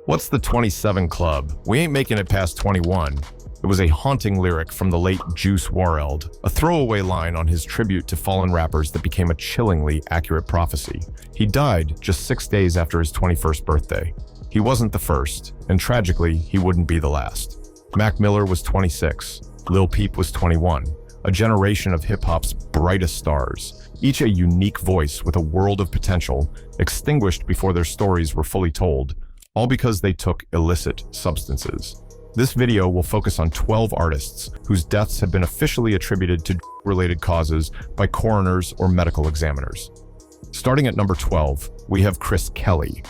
What's the 27 Club? We ain't making it past 21. It was a haunting lyric from the late Juice WRLD, a throwaway line on his tribute to fallen rappers that became a chillingly accurate prophecy. He died just 6 days after his 21st birthday. He wasn't the first, and tragically, he wouldn't be the last. Mac Miller was 26. Lil Peep was 21. A generation of hip-hop's brightest stars, each a unique voice with a world of potential, extinguished before their stories were fully told, all because they took illicit substances. This video will focus on 12 artists whose deaths have been officially attributed to related causes by coroners or medical examiners. Starting at number 12, we have Chris Kelly.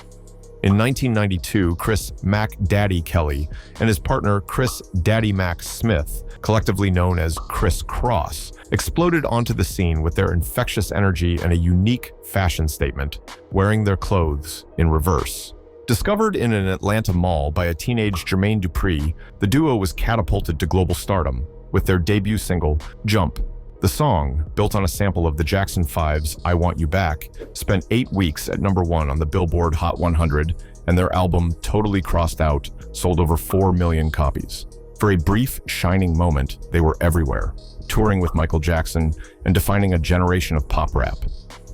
In 1992, Chris Mac Daddy Kelly and his partner Chris Daddy Mac Smith, collectively known as Chris Cross, exploded onto the scene with their infectious energy and a unique fashion statement, wearing their clothes in reverse. Discovered in an Atlanta mall by a teenage Jermaine Dupri, the duo was catapulted to global stardom with their debut single, Jump. The song, built on a sample of the Jackson 5's I Want You Back, spent 8 weeks at number 1 on the Billboard Hot 100, and their album, Totally Crossed Out, sold over 4 million copies. For a brief, shining moment, they were everywhere, touring with Michael Jackson and defining a generation of pop rap.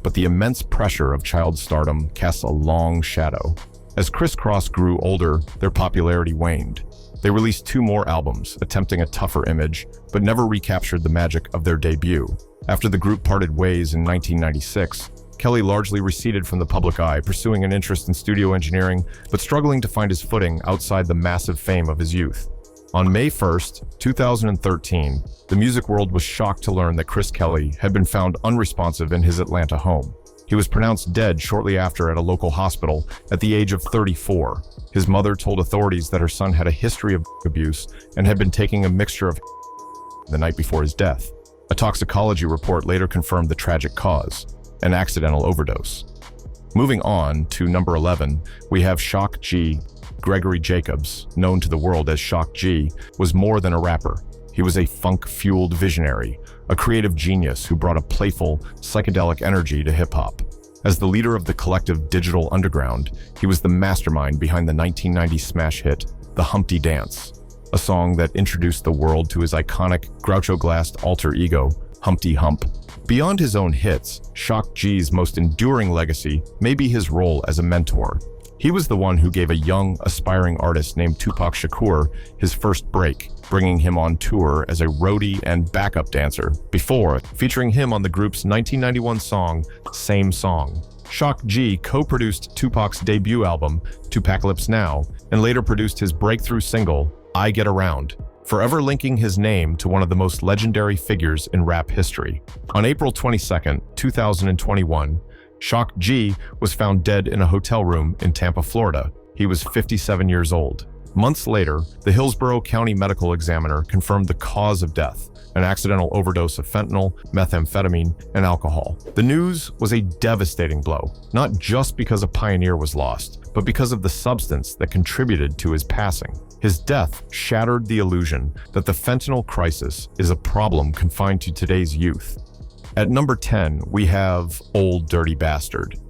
But the immense pressure of child stardom casts a long shadow. As Chris Cross grew older, their popularity waned. They released 2 more albums, attempting a tougher image, but never recaptured the magic of their debut. After the group parted ways in 1996, Kelly largely receded from the public eye, pursuing an interest in studio engineering, but struggling to find his footing outside the massive fame of his youth. On May 1st, 2013, the music world was shocked to learn that Chris Kelly had been found unresponsive in his Atlanta home. He was pronounced dead shortly after at a local hospital at the age of 34. His mother told authorities that her son had a history of abuse and had been taking a mixture of the night before his death. A toxicology report later confirmed the tragic cause, an accidental overdose. Moving on to number 11, we have Shock G. Gregory Jacobs, known to the world as Shock G, was more than a rapper. He was a funk-fueled visionary, a creative genius who brought a playful, psychedelic energy to hip-hop. As the leader of the collective Digital Underground, he was the mastermind behind the 1990 smash hit, The Humpty Dance, a song that introduced the world to his iconic Groucho-glassed alter ego, Humpty Hump. Beyond his own hits, Shock G's most enduring legacy may be his role as a mentor. He was the one who gave a young, aspiring artist named Tupac Shakur his first break, bringing him on tour as a roadie and backup dancer, before featuring him on the group's 1991 song, Same Song. Shock G co-produced Tupac's debut album, Tupacalypse Now, and later produced his breakthrough single, I Get Around, forever linking his name to one of the most legendary figures in rap history. On April 22, 2021, Shock G was found dead in a hotel room in Tampa, Florida. He was 57 years old. Months later, the Hillsborough County Medical Examiner confirmed the cause of death, an accidental overdose of fentanyl, methamphetamine, and alcohol. The news was a devastating blow, not just because a pioneer was lost, but because of the substance that contributed to his passing. His death shattered the illusion that the fentanyl crisis is a problem confined to today's youth. At number 10, we have Old Dirty Bastard.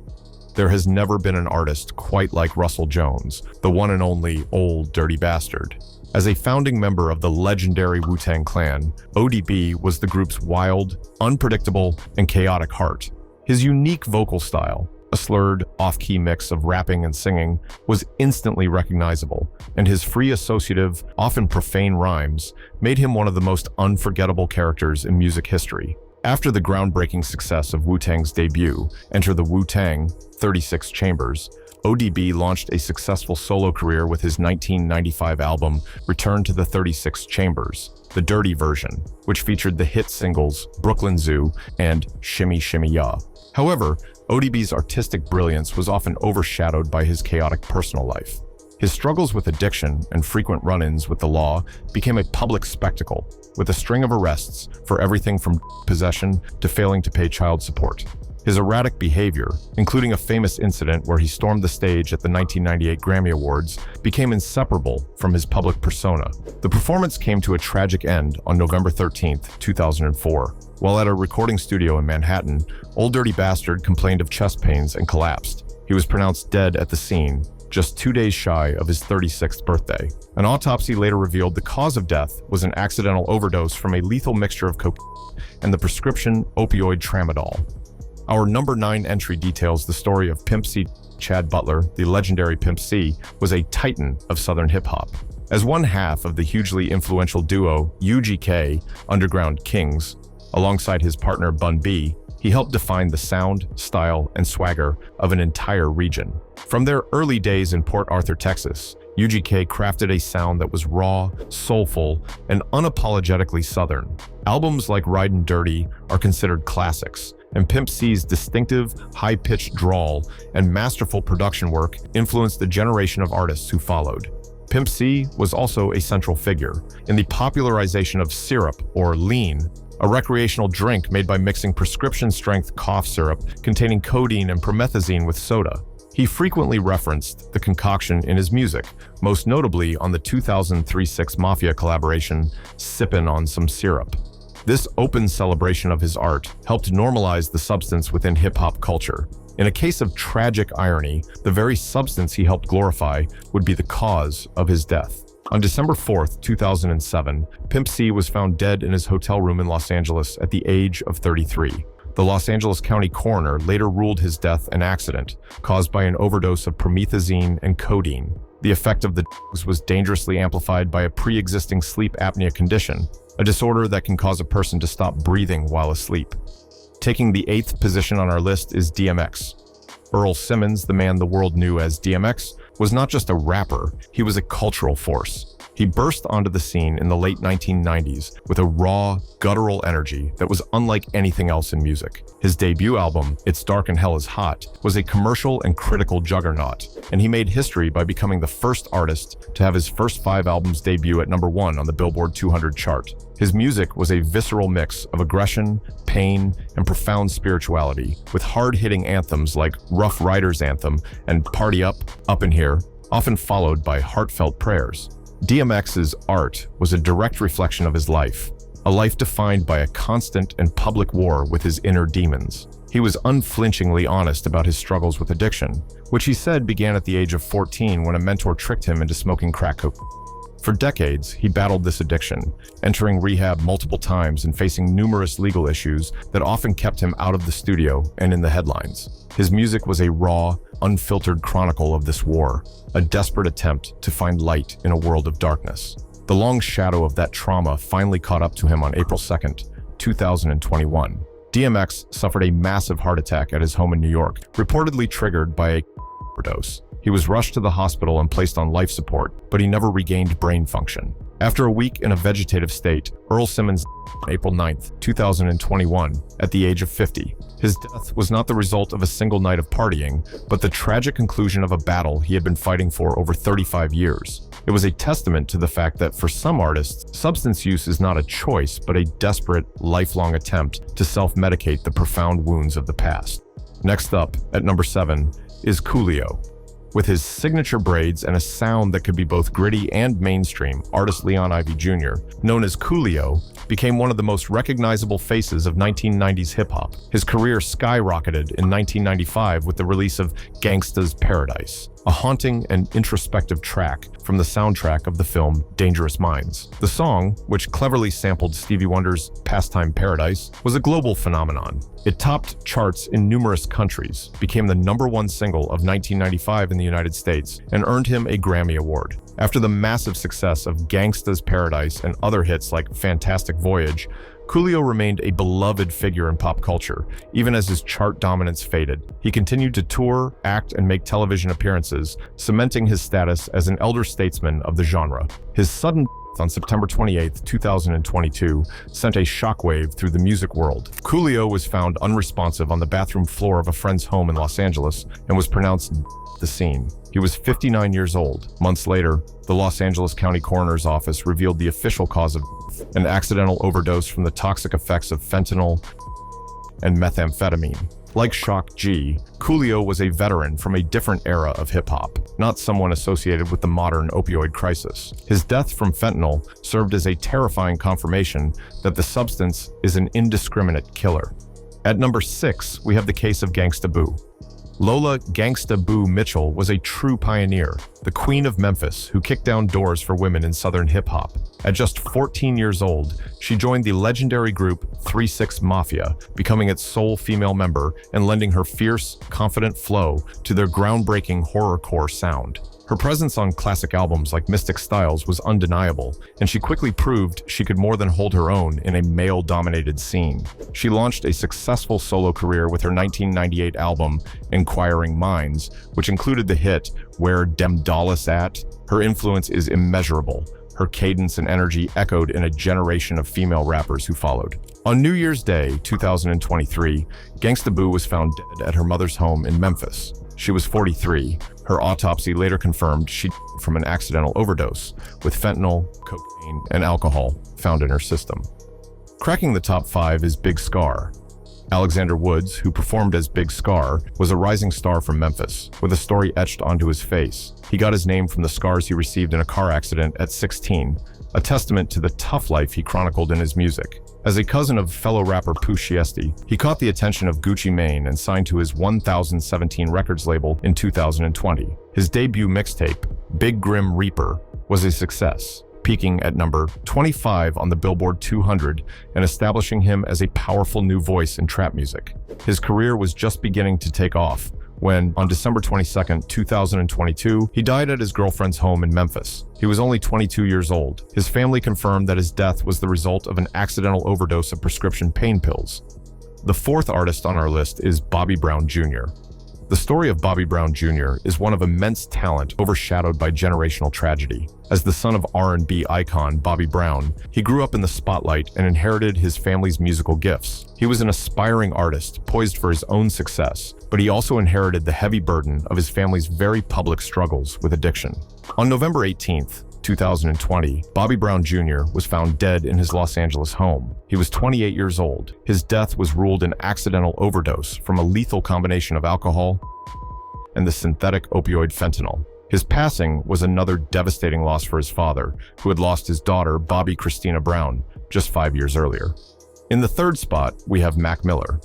There has never been an artist quite like Russell Jones, the one and only Old Dirty Bastard. As a founding member of the legendary Wu-Tang Clan, ODB was the group's wild, unpredictable, and chaotic heart. His unique vocal style, a slurred, off-key mix of rapping and singing, was instantly recognizable, and his free associative, often profane rhymes made him one of the most unforgettable characters in music history. After the groundbreaking success of Wu-Tang's debut, Enter the Wu-Tang, 36 Chambers, ODB launched a successful solo career with his 1995 album Return to the 36 Chambers, the dirty version, which featured the hit singles Brooklyn Zoo and Shimmy Shimmy Ya. However, ODB's artistic brilliance was often overshadowed by his chaotic personal life. His struggles with addiction and frequent run-ins with the law became a public spectacle, with a string of arrests for everything from possession to failing to pay child support. His erratic behavior, including a famous incident where he stormed the stage at the 1998 Grammy Awards, became inseparable from his public persona. The performance came to a tragic end on November 13, 2004. While at a recording studio in Manhattan, Old Dirty Bastard complained of chest pains and collapsed. He was pronounced dead at the scene, just 2 days shy of his 36th birthday. An autopsy later revealed the cause of death was an accidental overdose from a lethal mixture of cocaine and the prescription opioid tramadol. Our number 9 entry details the story of Pimp C. Chad Butler, the legendary Pimp C, was a titan of Southern hip-hop. As one half of the hugely influential duo UGK, Underground Kings, alongside his partner Bun B, he helped define the sound, style, and swagger of an entire region. From their early days in Port Arthur, Texas, UGK crafted a sound that was raw, soulful, and unapologetically Southern. Albums like Ridin' Dirty are considered classics, and Pimp C's distinctive, high-pitched drawl and masterful production work influenced the generation of artists who followed. Pimp C was also a central figure in the popularization of syrup, or lean, a recreational drink made by mixing prescription-strength cough syrup containing codeine and promethazine with soda. He frequently referenced the concoction in his music, most notably on the 2003-06 Mafia collaboration, Sippin' on Some Syrup. This open celebration of his art helped normalize the substance within hip-hop culture. In a case of tragic irony, the very substance he helped glorify would be the cause of his death. On December 4, 2007, Pimp C was found dead in his hotel room in Los Angeles at the age of 33. The Los Angeles County coroner later ruled his death an accident caused by an overdose of promethazine and codeine. The effect of the drugs was dangerously amplified by a pre-existing sleep apnea condition, a disorder that can cause a person to stop breathing while asleep. Taking the 8th position on our list is DMX. Earl Simmons, the man the world knew as DMX, was not just a rapper, he was a cultural force. He burst onto the scene in the late 1990s with a raw, guttural energy that was unlike anything else in music. His debut album, It's Dark and Hell is Hot, was a commercial and critical juggernaut, and he made history by becoming the first artist to have his first 5 albums debut at number 1 on the Billboard 200 chart. His music was a visceral mix of aggression, pain, and profound spirituality, with hard-hitting anthems like Rough Riders Anthem and Party Up, Up in Here, often followed by heartfelt prayers. DMX's art was a direct reflection of his life, a life defined by a constant and public war with his inner demons. He was unflinchingly honest about his struggles with addiction, which he said began at the age of 14 when a mentor tricked him into smoking crack cocaine. For decades, he battled this addiction, entering rehab multiple times and facing numerous legal issues that often kept him out of the studio and in the headlines. His music was a raw, unfiltered chronicle of this war, a desperate attempt to find light in a world of darkness. The long shadow of that trauma finally caught up to him on April 2nd, 2021. DMX suffered a massive heart attack at his home in New York, reportedly triggered by a overdose. He was rushed to the hospital and placed on life support, but he never regained brain function. After a week in a vegetative state, Earl Simmons died on April 9, 2021, at the age of 50. His death was not the result of a single night of partying, but the tragic conclusion of a battle he had been fighting for over 35 years. It was a testament to the fact that for some artists, substance use is not a choice, but a desperate, lifelong attempt to self-medicate the profound wounds of the past. Next up, at number 7, is Coolio. With his signature braids and a sound that could be both gritty and mainstream, artist Leon Ivy Jr., known as Coolio, became one of the most recognizable faces of 1990s hip-hop. His career skyrocketed in 1995 with the release of Gangsta's Paradise, a haunting and introspective track from the soundtrack of the film Dangerous Minds. The song, which cleverly sampled Stevie Wonder's Pastime Paradise, was a global phenomenon. It topped charts in numerous countries, became the #1 single of 1995 in the United States, and earned him a Grammy Award. After the massive success of Gangsta's Paradise and other hits like Fantastic Voyage, Coolio remained a beloved figure in pop culture, even as his chart dominance faded. He continued to tour, act, and make television appearances, cementing his status as an elder statesman of the genre. His sudden death on September 28, 2022, sent a shockwave through the music world. Coolio was found unresponsive on the bathroom floor of a friend's home in Los Angeles and was pronounced dead at the scene. He was 59 years old. Months later, the Los Angeles County Coroner's Office revealed the official cause of death, an accidental overdose from the toxic effects of fentanyl and methamphetamine. Like Shock G, Coolio was a veteran from a different era of hip-hop, not someone associated with the modern opioid crisis. His death from fentanyl served as a terrifying confirmation that the substance is an indiscriminate killer. At number 6, we have the case of Gangsta Boo. Lola "Gangsta Boo" Mitchell was a true pioneer, the queen of Memphis who kicked down doors for women in Southern hip-hop. At just 14 years old, she joined the legendary group 3-6 Mafia, becoming its sole female member and lending her fierce, confident flow to their groundbreaking horrorcore sound. Her presence on classic albums like Mystic Styles was undeniable, and she quickly proved she could more than hold her own in a male-dominated scene. She launched a successful solo career with her 1998 album, Inquiring Minds, which included the hit Where Dem Dallas At. Her influence is immeasurable. Her cadence and energy echoed in a generation of female rappers who followed. On New Year's Day, 2023, Gangsta Boo was found dead at her mother's home in Memphis. She was 43. Her autopsy later confirmed she died from an accidental overdose, with fentanyl, cocaine, and alcohol found in her system. Cracking the top 5 is Big Scar. Alexander Woods, who performed as Big Scar, was a rising star from Memphis, with a story etched onto his face. He got his name from the scars he received in a car accident at 16, a testament to the tough life he chronicled in his music. As a cousin of fellow rapper Pooh Shiesty, he caught the attention of Gucci Mane and signed to his 1017 Records label in 2020. His debut mixtape, Big Grim Reaper, was a success, peaking at number 25 on the Billboard 200 and establishing him as a powerful new voice in trap music. His career was just beginning to take off when, on December 22, 2022, he died at his girlfriend's home in Memphis. He was only 22 years old. His family confirmed that his death was the result of an accidental overdose of prescription pain pills. The fourth artist on our list is Bobby Brown Jr. The story of Bobby Brown Jr. is one of immense talent overshadowed by generational tragedy. As the son of R&B icon Bobby Brown, he grew up in the spotlight and inherited his family's musical gifts. He was an aspiring artist, poised for his own success, but he also inherited the heavy burden of his family's very public struggles with addiction. On November 18th, 2020, Bobby Brown Jr. was found dead in his Los Angeles home. He was 28 years old. His death was ruled an accidental overdose from a lethal combination of alcohol and the synthetic opioid fentanyl. His passing was another devastating loss for his father, who had lost his daughter, Bobby Christina Brown, just 5 years earlier. In the third spot, we have Mac Miller.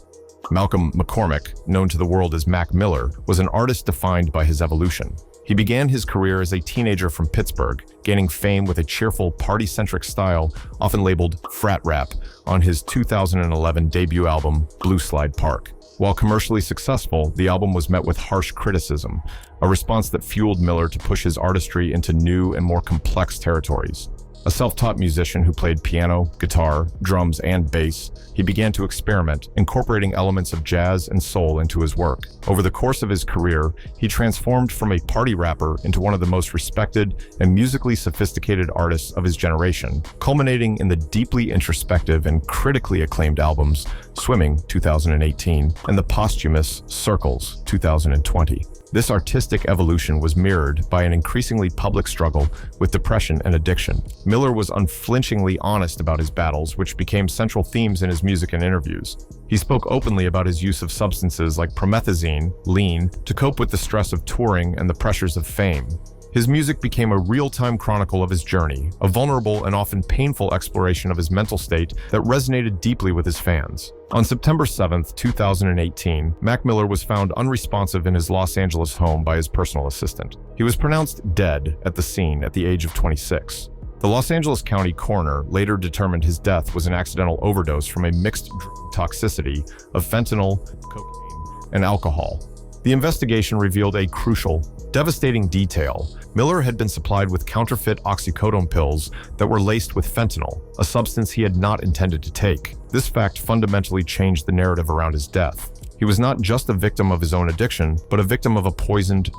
Malcolm McCormick, known to the world as Mac Miller, was an artist defined by his evolution. He began his career as a teenager from Pittsburgh, gaining fame with a cheerful, party-centric style, often labeled frat rap, on his 2011 debut album, Blue Slide Park. While commercially successful, the album was met with harsh criticism, a response that fueled Miller to push his artistry into new and more complex territories. A self-taught musician who played piano, guitar, drums, and bass, he began to experiment, incorporating elements of jazz and soul into his work. Over the course of his career, he transformed from a party rapper into one of the most respected and musically sophisticated artists of his generation, culminating in the deeply introspective and critically acclaimed albums Swimming, 2018, and the posthumous Circles, 2020. This artistic evolution was mirrored by an increasingly public struggle with depression and addiction. Miller was unflinchingly honest about his battles, which became central themes in his music and interviews. He spoke openly about his use of substances like promethazine, lean, to cope with the stress of touring and the pressures of fame. His music became a real-time chronicle of his journey, a vulnerable and often painful exploration of his mental state that resonated deeply with his fans. On September 7, 2018, Mac Miller was found unresponsive in his Los Angeles home by his personal assistant. He was pronounced dead at the scene at the age of 26. The Los Angeles County coroner later determined his death was an accidental overdose from a mixed drug toxicity of fentanyl, cocaine, and alcohol. The investigation revealed a crucial, devastating detail. Miller had been supplied with counterfeit oxycodone pills that were laced with fentanyl, a substance he had not intended to take. This fact fundamentally changed the narrative around his death. He was not just a victim of his own addiction, but a victim of a poisoned.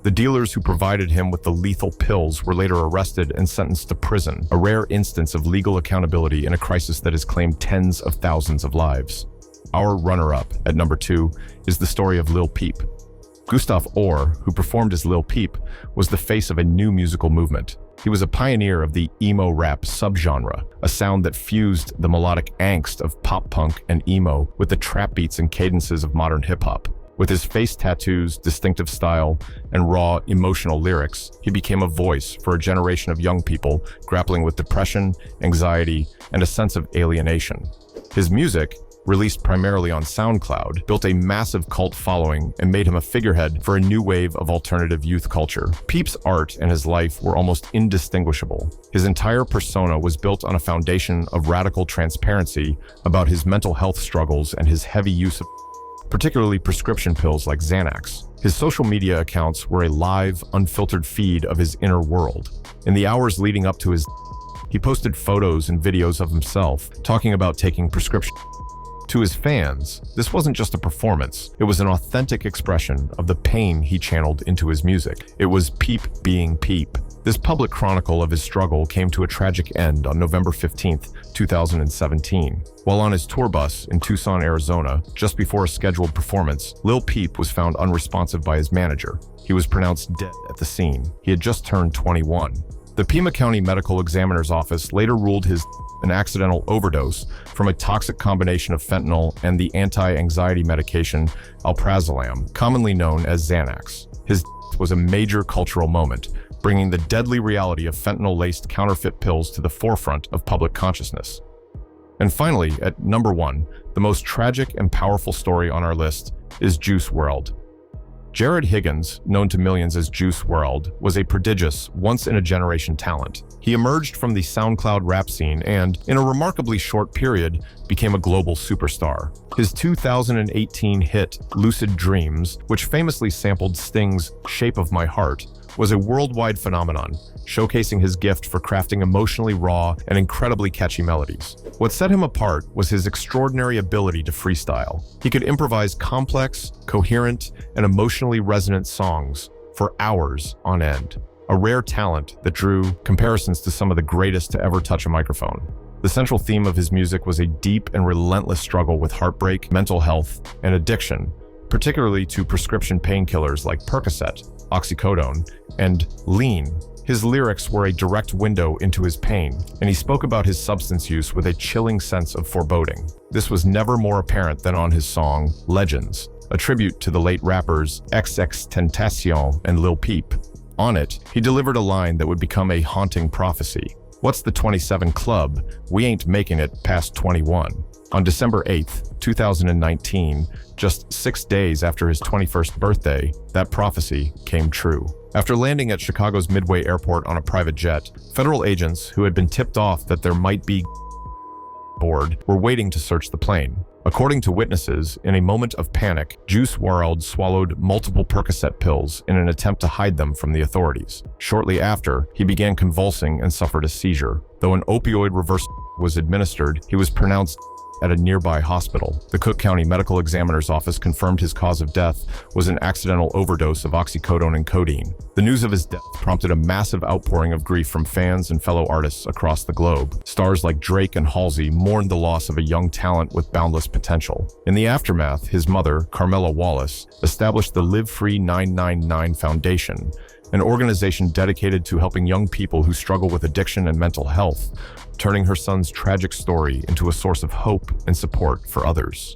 The dealers who provided him with the lethal pills were later arrested and sentenced to prison, a rare instance of legal accountability in a crisis that has claimed tens of thousands of lives. Our runner-up, at number 2, is the story of Lil Peep. Gustav Orr, who performed as Lil Peep, was the face of a new musical movement. He was a pioneer of the emo rap subgenre, a sound that fused the melodic angst of pop punk and emo with the trap beats and cadences of modern hip-hop. With his face tattoos, distinctive style, and raw, emotional lyrics, he became a voice for a generation of young people grappling with depression, anxiety, and a sense of alienation. His music, released primarily on SoundCloud, built a massive cult following and made him a figurehead for a new wave of alternative youth culture. Peep's art and his life were almost indistinguishable. His entire persona was built on a foundation of radical transparency about his mental health struggles and his heavy use of particularly prescription pills like Xanax. His social media accounts were a live, unfiltered feed of his inner world. In the hours leading up to his he posted photos and videos of himself talking about taking prescription. To his fans, this wasn't just a performance, it was an authentic expression of the pain he channeled into his music. It was Peep being Peep. This public chronicle of his struggle came to a tragic end on November 15, 2017. While on his tour bus in Tucson, Arizona, just before a scheduled performance, Lil Peep was found unresponsive by his manager. He was pronounced dead at the scene. He had just turned 21. The Pima County Medical Examiner's Office later ruled his an accidental overdose from a toxic combination of fentanyl and the anti-anxiety medication alprazolam, commonly known as Xanax. His was a major cultural moment, bringing the deadly reality of fentanyl-laced counterfeit pills to the forefront of public consciousness. And finally, at number 1, the most tragic and powerful story on our list is Juice WRLD. Jared Higgins, known to millions as Juice WRLD, was a prodigious, once-in-a-generation talent. He emerged from the SoundCloud rap scene and, in a remarkably short period, became a global superstar. His 2018 hit, Lucid Dreams, which famously sampled Sting's Shape of My Heart, was a worldwide phenomenon, showcasing his gift for crafting emotionally raw and incredibly catchy melodies. What set him apart was his extraordinary ability to freestyle. He could improvise complex, coherent, and emotionally resonant songs for hours on end, a rare talent that drew comparisons to some of the greatest to ever touch a microphone. The central theme of his music was a deep and relentless struggle with heartbreak, mental health, and addiction, particularly to prescription painkillers like Percocet, oxycodone, and lean. His lyrics were a direct window into his pain, and he spoke about his substance use with a chilling sense of foreboding. This was never more apparent than on his song, Legends, a tribute to the late rappers XXXTentacion and Lil Peep. On it, he delivered a line that would become a haunting prophecy. "What's the 27 club? We ain't making it past 21. On December 8, 2019, just 6 days after his 21st birthday, that prophecy came true. After landing at Chicago's Midway Airport on a private jet, federal agents who had been tipped off that there might be aboard were waiting to search the plane. According to witnesses, in a moment of panic, Juice WRLD swallowed multiple Percocet pills in an attempt to hide them from the authorities. Shortly after, he began convulsing and suffered a seizure. Though an opioid reversal was administered, he was pronounced at a nearby hospital. The Cook County Medical Examiner's Office confirmed his cause of death was an accidental overdose of oxycodone and codeine. The news of his death prompted a massive outpouring of grief from fans and fellow artists across the globe. Stars like Drake and Halsey mourned the loss of a young talent with boundless potential. In the aftermath, his mother, Carmela Wallace, established the Live Free 999 Foundation, an organization dedicated to helping young people who struggle with addiction and mental health, turning her son's tragic story into a source of hope and support for others.